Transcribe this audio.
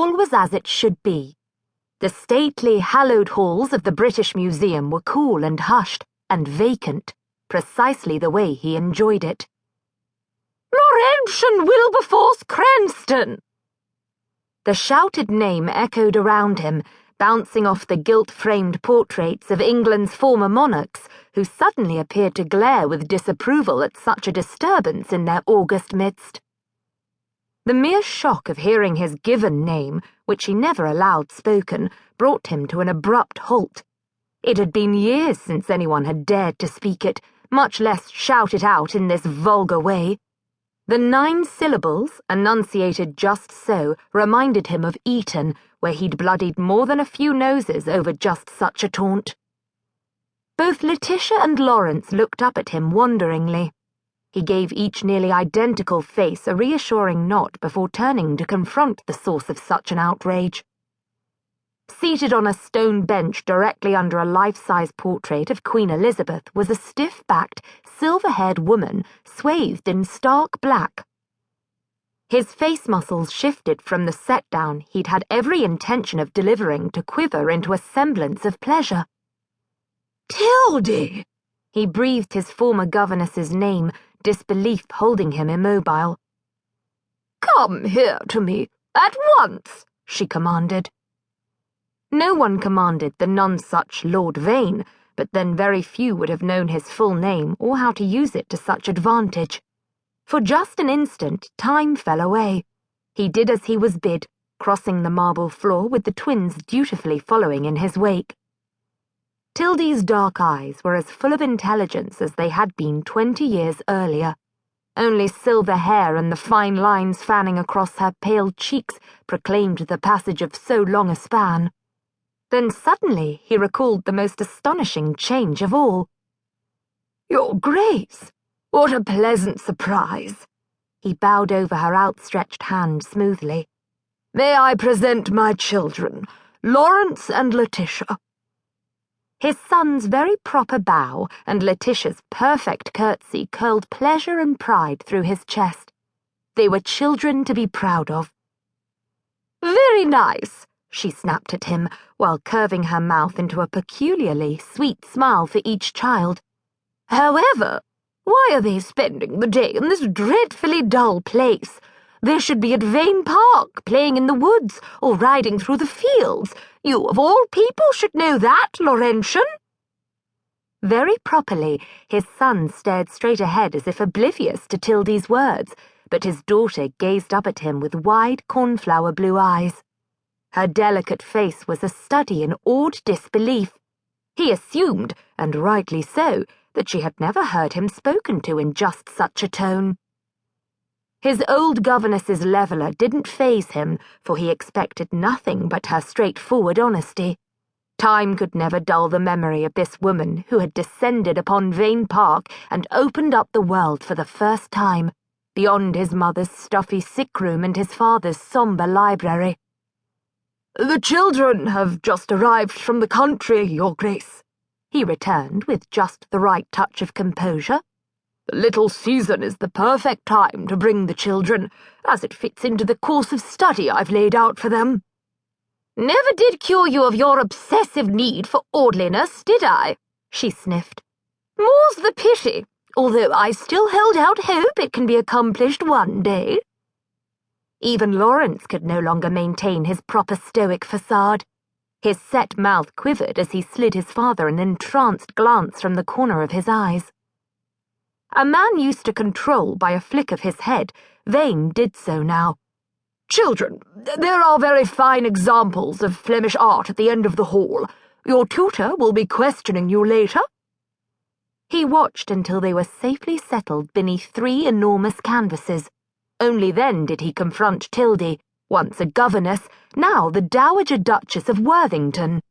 all was as it should be. The stately, hallowed halls of the British Museum were cool and hushed and vacant, precisely the way he enjoyed it. "Laurentian Wilberforce Cranston!" The shouted name echoed around him, bouncing off the gilt-framed portraits of England's former monarchs, who suddenly appeared to glare with disapproval at such a disturbance in their august midst. The mere shock of hearing his given name, which he never allowed spoken, brought him to an abrupt halt. It had been years since anyone had dared to speak it, much less shout it out in this vulgar way. The 9 syllables, enunciated just so, reminded him of Eton, where he'd bloodied more than a few noses over just such a taunt. Both Letitia and Lawrence looked up at him wonderingly. He gave each nearly identical face a reassuring nod before turning to confront the source of such an outrage. Seated on a stone bench directly under a life-size portrait of Queen Elizabeth was a stiff-backed, silver-haired woman swathed in stark black. His face muscles shifted from the set-down he'd had every intention of delivering to quiver into a semblance of pleasure. "Tildy!" He breathed his former governess's name, disbelief holding him immobile. "Come here to me, at once," she commanded. No one commanded the none-such Lord Vane, but then very few would have known his full name or how to use it to such advantage. For just an instant, time fell away. He did as he was bid, crossing the marble floor with the twins dutifully following in his wake. Tildy's dark eyes were as full of intelligence as they had been 20 years earlier. Only silver hair and the fine lines fanning across her pale cheeks proclaimed the passage of so long a span. Then suddenly he recalled the most astonishing change of all. "Your Grace, what a pleasant surprise!" He bowed over her outstretched hand smoothly. "May I present my children, Lawrence and Letitia?" His son's very proper bow and Letitia's perfect curtsy curled pleasure and pride through his chest. They were children to be proud of. "Very nice," she snapped at him, while curving her mouth into a peculiarly sweet smile for each child. "However, why are they spending the day in this dreadfully dull place? They should be at Vane Park, playing in the woods, or riding through the fields. You, of all people, should know that, Laurentian." Very properly, his son stared straight ahead as if oblivious to Tildy's words, but his daughter gazed up at him with wide cornflower blue eyes. Her delicate face was a study in awed disbelief. He assumed, and rightly so, that she had never heard him spoken to in just such a tone. His old governess's leveller didn't faze him, for he expected nothing but her straightforward honesty. Time could never dull the memory of this woman who had descended upon Vane Park and opened up the world for the first time, beyond his mother's stuffy sick-room and his father's sombre library. "The children have just arrived from the country, Your Grace," he returned with just the right touch of composure. "The little season is the perfect time to bring the children, as it fits into the course of study I've laid out for them." "Never did cure you of your obsessive need for orderliness, did I?" she sniffed. "More's the pity, although I still hold out hope it can be accomplished one day." Even Lawrence could no longer maintain his proper stoic facade. His set mouth quivered as he slid his father an entranced glance from the corner of his eyes. A man used to control by a flick of his head, Vane did so now. "Children, there are very fine examples of Flemish art at the end of the hall. Your tutor will be questioning you later." He watched until they were safely settled beneath 3 enormous canvases. Only then did he confront Tildy, once a governess, now the Dowager Duchess of Worthington.